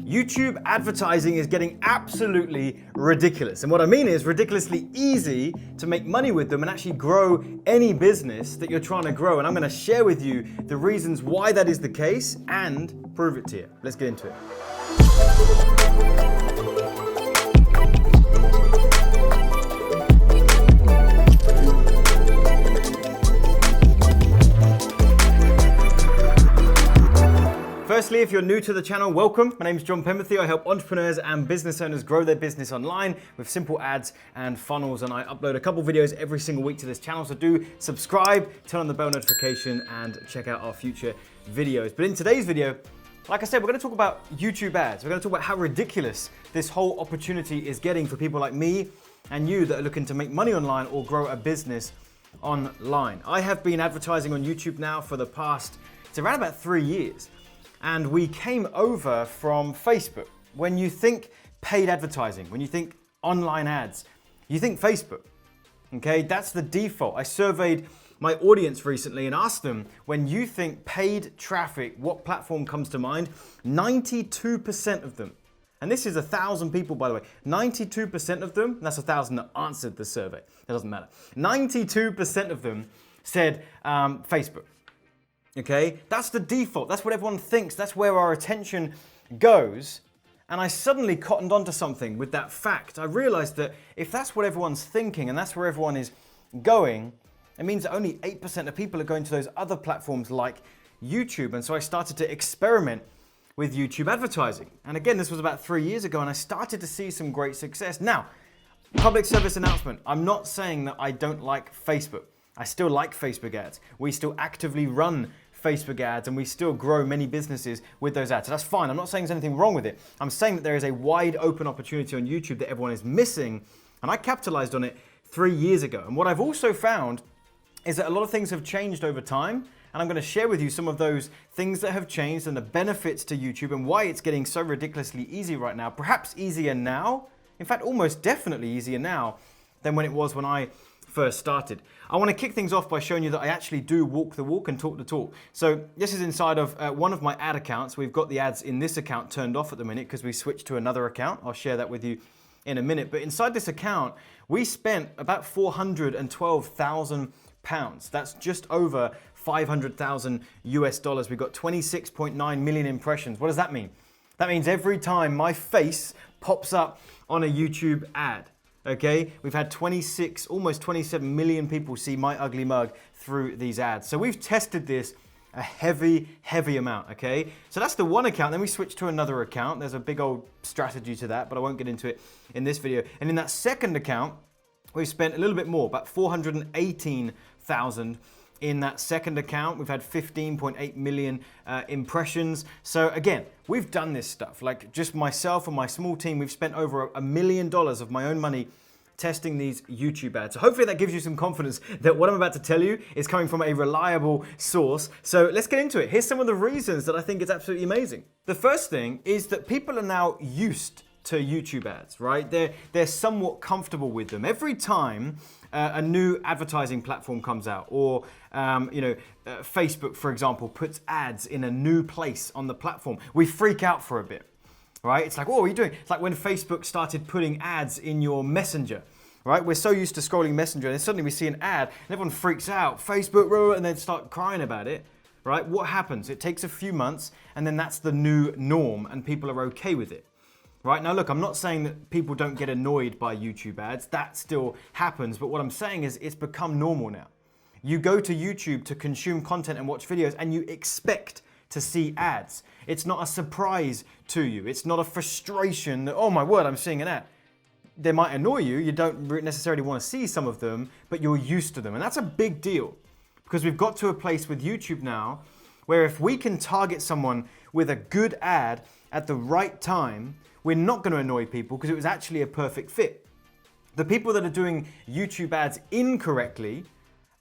YouTube advertising is getting absolutely ridiculous. And what I mean is ridiculously easy to make money with them and actually grow any business that you're trying to grow. And I'm going to share with you the reasons why that is the case and prove it to you. Let's get into it. Firstly, if you're new to the channel, welcome. My name is Penberthy. I help entrepreneurs and business owners grow their business online with simple ads and funnels. And I upload a couple videos every single week to this channel. So do subscribe, turn on the bell notification, and check out our future videos. But in today's video, like I said, we're going to talk about YouTube ads. We're going to talk about how ridiculous this whole opportunity is getting for people like me and you that are looking to make money online or grow a business online. I have been advertising on YouTube now for the past, it's around about 3 years. And we came over from Facebook. When you think paid advertising, when you think online ads, you think Facebook, okay? That's the default. I surveyed my audience recently and asked them, when you think paid traffic, what platform comes to mind? 92% of them, and this is 1,000 people, by the way, 92% of them, and that's 1,000 that answered the survey, it doesn't matter. 92% of them said Facebook. Okay, that's the default. That's what everyone thinks. That's where our attention goes. And I suddenly cottoned onto something with that fact. I realized that if that's what everyone's thinking and that's where everyone is going, it means that only 8% of people are going to those other platforms like YouTube. And so I started to experiment with YouTube advertising. And again, this was about 3 years ago, and I started to see some great success. Now, public service announcement. I'm not saying that I don't like Facebook. I still like Facebook ads. We still actively run Facebook ads and we still grow many businesses with those ads. So that's fine. I'm not saying there's anything wrong with it. I'm saying that there is a wide open opportunity on YouTube that everyone is missing, and I capitalized on it 3 years ago. And what I've also found is that a lot of things have changed over time, and I'm going to share with you some of those things that have changed and the benefits to YouTube and why it's getting so ridiculously easy right now. Perhaps easier now, in fact almost definitely easier now than when it was when I first started. I want to kick things off by showing you that I actually do walk the walk and talk the talk. So this is inside of one of my ad accounts. We've got the ads in this account turned off at the minute because we switched to another account. I'll share that with you in a minute. But inside this account, we spent about £412,000. That's just over 500,000 US dollars. We've got 26.9 million impressions. What does that mean? That means every time my face pops up on a YouTube ad. Okay, we've had 26, almost 27 million people see my ugly mug through these ads. So we've tested this a heavy amount, okay? So that's the one account. Then we switch to another account. There's a big old strategy to that, but I won't get into it in this video. And in that second account, we've spent a little bit more, about 418,000 in that second account. We've had 15.8 million impressions. So again, we've done this stuff. Like just myself and my small team, we've spent over $1 million of my own money testing these YouTube ads. So hopefully that gives you some confidence that what I'm about to tell you is coming from a reliable source. So let's get into it. Here's some of the reasons that I think it's absolutely amazing. The first thing is that people are now used to YouTube ads, right? They're somewhat comfortable with them. Every time a new advertising platform comes out, or Facebook, for example, puts ads in a new place on the platform, we freak out for a bit, right? It's like, oh, what are you doing? It's like when Facebook started putting ads in your Messenger, right? We're so used to scrolling Messenger, and then suddenly we see an ad, and everyone freaks out, Facebook, and then start crying about it, right? What happens? It takes a few months, and then that's the new norm, and people are okay with it. Right, now look, I'm not saying that people don't get annoyed by YouTube ads. That still happens. But what I'm saying is it's become normal now. You go to YouTube to consume content and watch videos, and you expect to see ads. It's not a surprise to you. It's not a frustration that, oh my word, I'm seeing an ad. They might annoy you. You don't necessarily want to see some of them, but you're used to them. And that's a big deal, because we've got to a place with YouTube now where if we can target someone with a good ad at the right time, we're not going to annoy people because it was actually a perfect fit. The people that are doing YouTube ads incorrectly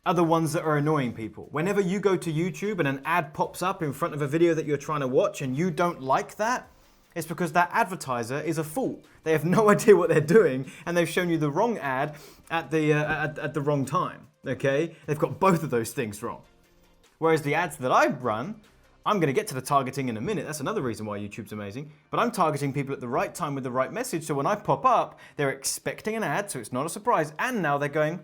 are the ones that are annoying people. Whenever you go to YouTube and an ad pops up in front of a video that you're trying to watch and you don't like that, it's because that advertiser is a fool. They have no idea what they're doing, and they've shown you the wrong ad at the wrong time, okay? They've got both of those things wrong. Whereas the ads that I run I'm going to get to the targeting in a minute. That's another reason why YouTube's amazing. But I'm targeting people at the right time with the right message. So when I pop up, they're expecting an ad, so it's not a surprise. And now they're going,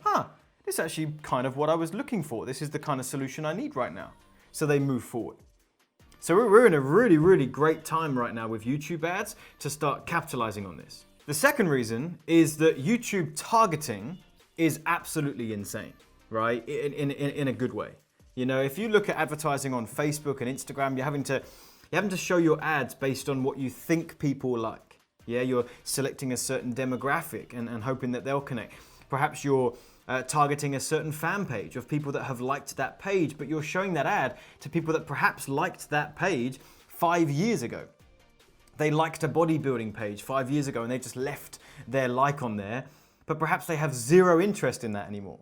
this is actually kind of what I was looking for. This is the kind of solution I need right now. So they move forward. So we're in a really, really great time right now with YouTube ads to start capitalizing on this. The second reason is that YouTube targeting is absolutely insane, right? In a good way. You know, if you look at advertising on Facebook and Instagram, you're having to show your ads based on what you think people like. Yeah, you're selecting a certain demographic and hoping that they'll connect. Perhaps you're targeting a certain fan page of people that have liked that page, but you're showing that ad to people that perhaps liked that page 5 years ago. They liked a bodybuilding page 5 years ago and they just left their like on there, but perhaps they have zero interest in that anymore.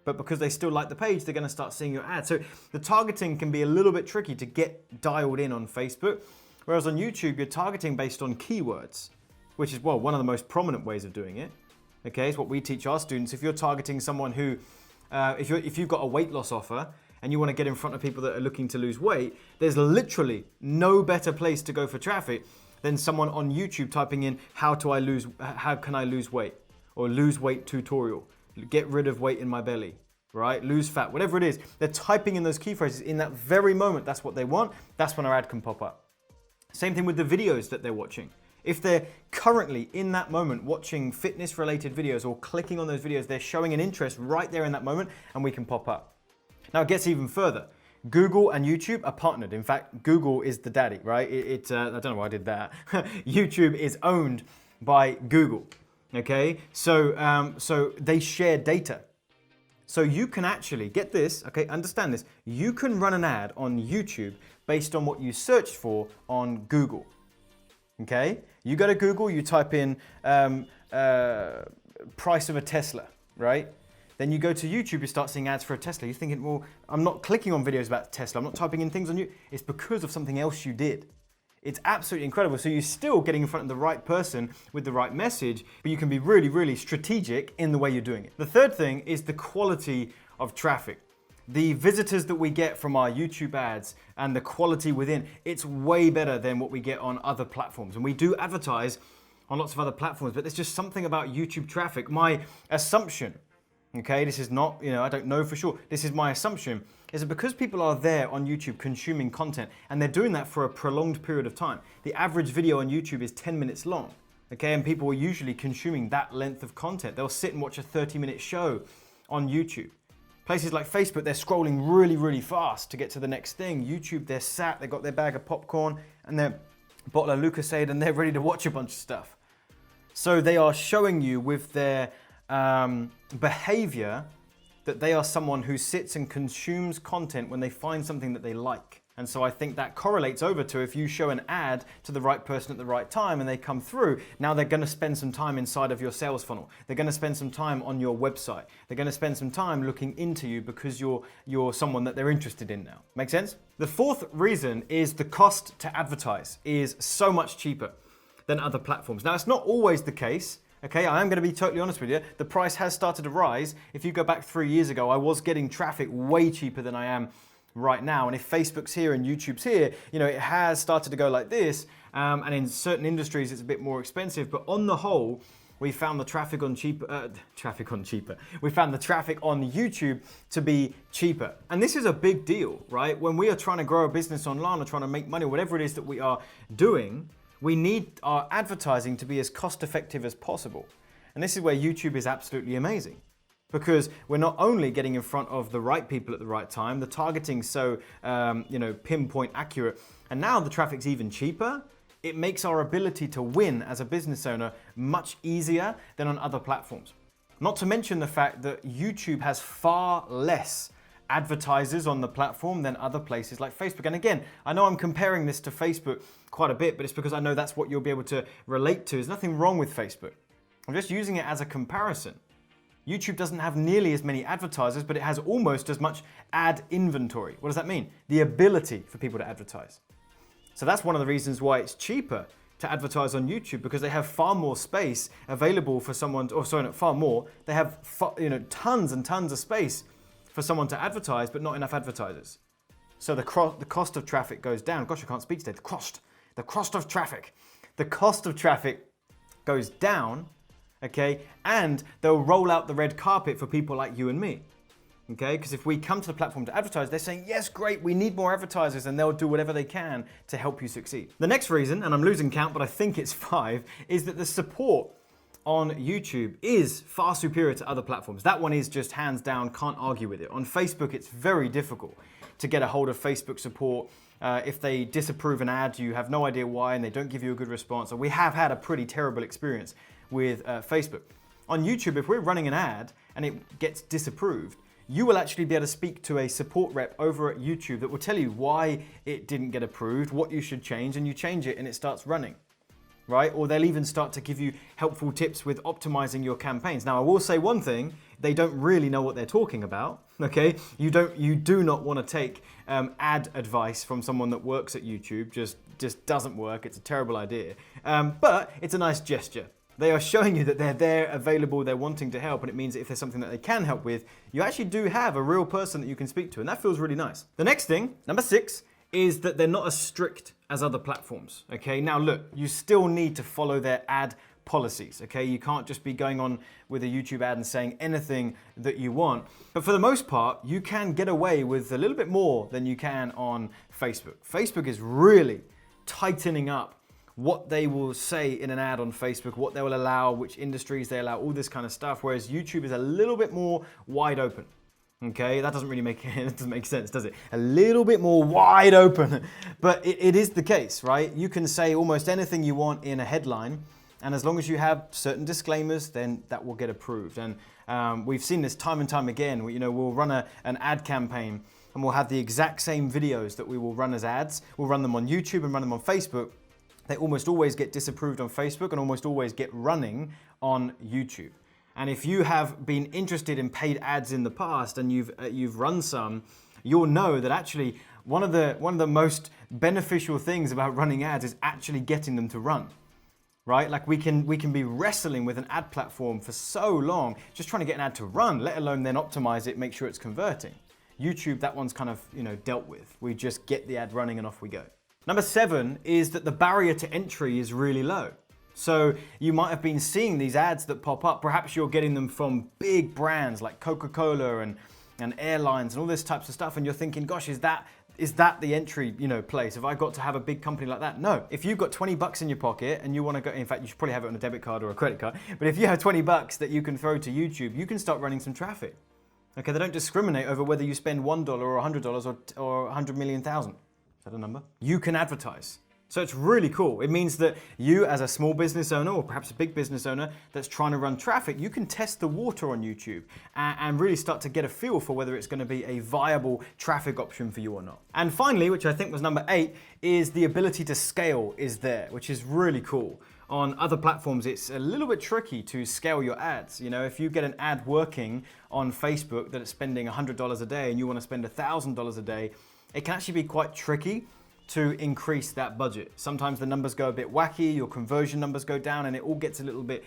But because they still like the page, they're going to start seeing your ad. So the targeting can be a little bit tricky to get dialed in on Facebook, whereas on YouTube, you're targeting based on keywords, which is, well, one of the most prominent ways of doing it. Okay, it's what we teach our students. If you're targeting someone who, if you've got a weight loss offer and you want to get in front of people that are looking to lose weight, there's literally no better place to go for traffic than someone on YouTube typing in, how can I lose weight? Or lose weight tutorial, get rid of weight in my belly, right? Lose fat, whatever it is. They're typing in those key phrases in that very moment. That's what they want. That's when our ad can pop up. Same thing with the videos that they're watching. If they're currently in that moment watching fitness related videos or clicking on those videos, they're showing an interest right there in that moment and we can pop up. Now it gets even further. Google and YouTube are partnered. In fact, Google is the daddy, right? I don't know why I did that. YouTube is owned by Google, okay? So they share data. So you can actually, get this, okay, understand this. You can run an ad on YouTube based on what you searched for on Google. Okay, you go to Google, you type in price of a Tesla, right? Then you go to YouTube, you start seeing ads for a Tesla. You're thinking, well, I'm not clicking on videos about Tesla. I'm not typing in things on you. It's because of something else you did. It's absolutely incredible. So you're still getting in front of the right person with the right message, but you can be really, really strategic in the way you're doing it. The third thing is the quality of traffic. The visitors that we get from our YouTube ads and the quality within, it's way better than what we get on other platforms. And we do advertise on lots of other platforms, but there's just something about YouTube traffic. My assumption, okay, this is not, I don't know for sure, this is my assumption, is that because people are there on YouTube consuming content and they're doing that for a prolonged period of time, the average video on YouTube is 10 minutes long, okay, and people are usually consuming that length of content. They'll sit and watch a 30-minute show on YouTube. Places like Facebook, they're scrolling really, really fast to get to the next thing. YouTube, they're sat, they've got their bag of popcorn and their bottle of Lucozade and they're ready to watch a bunch of stuff. So they are showing you with their behavior that they are someone who sits and consumes content when they find something that they like. And so I think that correlates over to if you show an ad to the right person at the right time and they come through, now they're going to spend some time inside of your sales funnel. They're going to spend some time on your website. They're going to spend some time looking into you because you're someone that they're interested in now. Make sense? The fourth reason is the cost to advertise is so much cheaper than other platforms. Now, it's not always the case. Okay, I am going to be totally honest with you. The price has started to rise. If you go back 3 years ago, I was getting traffic way cheaper than I am right now. And if Facebook's here and YouTube's here, it has started to go like this. And in certain industries, it's a bit more expensive. But on the whole, we found the traffic on cheaper. We found the traffic on YouTube to be cheaper. And this is a big deal, right? When we are trying to grow a business online or trying to make money, or whatever it is that we are doing, we need our advertising to be as cost effective as possible. And this is where YouTube is absolutely amazing. Because we're not only getting in front of the right people at the right time, the targeting's so pinpoint accurate, and now the traffic's even cheaper. It makes our ability to win as a business owner much easier than on other platforms. Not to mention the fact that YouTube has far less advertisers on the platform than other places like Facebook. And again, I know I'm comparing this to Facebook quite a bit, but it's because I know that's what you'll be able to relate to. There's nothing wrong with Facebook. I'm just using it as a comparison. YouTube doesn't have nearly as many advertisers, but it has almost as much ad inventory. What does that mean? The ability for people to advertise. So that's one of the reasons why it's cheaper to advertise on YouTube, because they have far more space available for someone, not far more, they have tons and tons of space for someone to advertise, but not enough advertisers. So the cost of traffic goes down. Gosh, I can't speak today. The cost of traffic. The cost of traffic goes down, okay? And they'll roll out the red carpet for people like you and me. Okay, because if we come to the platform to advertise, they're saying, yes, great, we need more advertisers, and they'll do whatever they can to help you succeed. The next reason, and I'm losing count, but I think it's 5, is that the support on YouTube is far superior to other platforms. That one is just hands down, can't argue with it. On Facebook, it's very difficult to get a hold of Facebook support. If they disapprove an ad, you have no idea why, and they don't give you a good response. So we have had a pretty terrible experience with Facebook. On YouTube, if we're running an ad and it gets disapproved, you will actually be able to speak to a support rep over at YouTube that will tell you why it didn't get approved, what you should change, and you change it and it starts running, right? Or they'll even start to give you helpful tips with optimizing your campaigns. Now, I will say one thing, they don't really know what they're talking about, okay? You do not want to take ad advice from someone that works at YouTube, just doesn't work, it's a terrible idea. But it's a nice gesture. They are showing you that they're there, available, they're wanting to help, and it means that if there's something that they can help with, you actually do have a real person that you can speak to, and that feels really nice. The next thing, number 6, is that they're not as strict as other platforms, okay? Now look, you still need to follow their ad policies, okay? You can't just be going on with a YouTube ad and saying anything that you want. But for the most part, you can get away with a little bit more than you can on Facebook. Facebook is really tightening up what they will say in an ad on Facebook, what they will allow, which industries they allow, all this kind of stuff, whereas YouTube is a little bit more wide open. Okay, that doesn't really make sense, does it? A little bit more wide open, but it is the case, right? You can say almost anything you want in a headline, and as long as you have certain disclaimers, then that will get approved. And we've seen this time and time again. We'll run an ad campaign, and we'll have the exact same videos that we will run as ads. We'll run them on YouTube and run them on Facebook. They almost always get disapproved on Facebook and almost always get running on YouTube. And if you have been interested in paid ads in the past and you've run some, you'll know that actually one of the most beneficial things about running ads is actually getting them to run, right? Like we can be wrestling with an ad platform for so long, just trying to get an ad to run, let alone then optimize it, make sure it's converting. YouTube, that one's kind of dealt with. We just get the ad running and off we go. Number 7 is that the barrier to entry is really low. So you might have been seeing these ads that pop up. Perhaps you're getting them from big brands like Coca-Cola and airlines and all this types of stuff. And you're thinking, gosh, is that the entry place? Have I got to have a big company like that? No. If you've got 20 bucks in your pocket and you want to go, in fact, you should probably have it on a debit card or a credit card. But if you have 20 bucks that you can throw to YouTube, you can start running some traffic. Okay, they don't discriminate over whether you spend $1 or $100 or 100 million thousand. Is that a number? You can advertise. So it's really cool. It means that you as a small business owner or perhaps a big business owner that's trying to run traffic, you can test the water on YouTube and really start to get a feel for whether it's going to be a viable traffic option for you or not. And finally, which I think was number 8, is the ability to scale is there, which is really cool. On other platforms, it's a little bit tricky to scale your ads. If you get an ad working on Facebook that is spending $100 a day and you want to spend $1,000 a day, it can actually be quite tricky to increase that budget. Sometimes the numbers go a bit wacky, your conversion numbers go down, and it all gets a little bit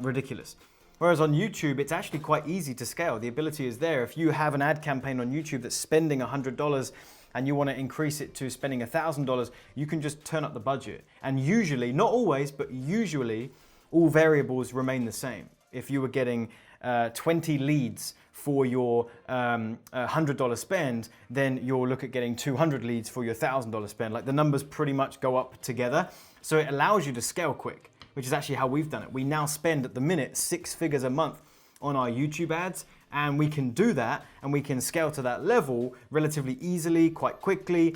ridiculous. Whereas on YouTube, it's actually quite easy to scale. The ability is there. If you have an ad campaign on YouTube that's spending $100 and you want to increase it to spending $1,000, you can just turn up the budget. And usually, not always, but usually, all variables remain the same. If you were getting 20 leads for your $100 spend, then you'll look at getting 200 leads for your $1,000 spend. Like the numbers pretty much go up together. So it allows you to scale quick, which is actually how we've done it. We now spend at the minute 6 figures a month on our YouTube ads, and we can do that and we can scale to that level relatively easily, quite quickly,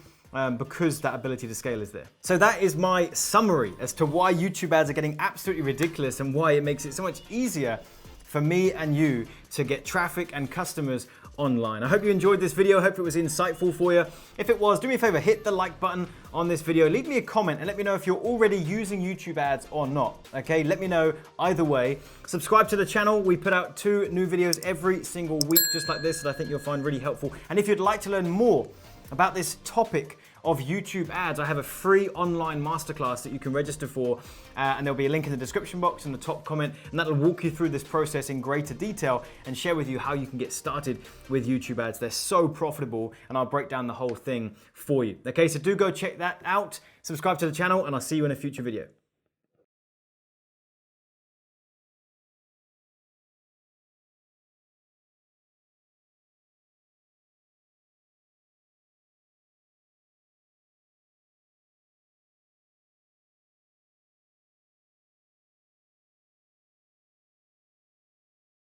because that ability to scale is there. So that is my summary as to why YouTube ads are getting absolutely ridiculous and why it makes it so much easier for me and you to get traffic and customers online. I hope you enjoyed this video. I hope it was insightful for you. If it was, do me a favor, hit the like button on this video. Leave me a comment and let me know if you're already using YouTube ads or not. Okay, let me know either way. Subscribe to the channel. We put out 2 new videos every single week, just like this, that I think you'll find really helpful. And if you'd like to learn more about this topic of YouTube ads, I have a free online masterclass that you can register for, and there'll be a link in the description box in the top comment, and that'll walk you through this process in greater detail and share with you how you can get started with YouTube ads. They're so profitable, and I'll break down the whole thing for you. Okay, so do go check that out, subscribe to the channel, and I'll see you in a future video.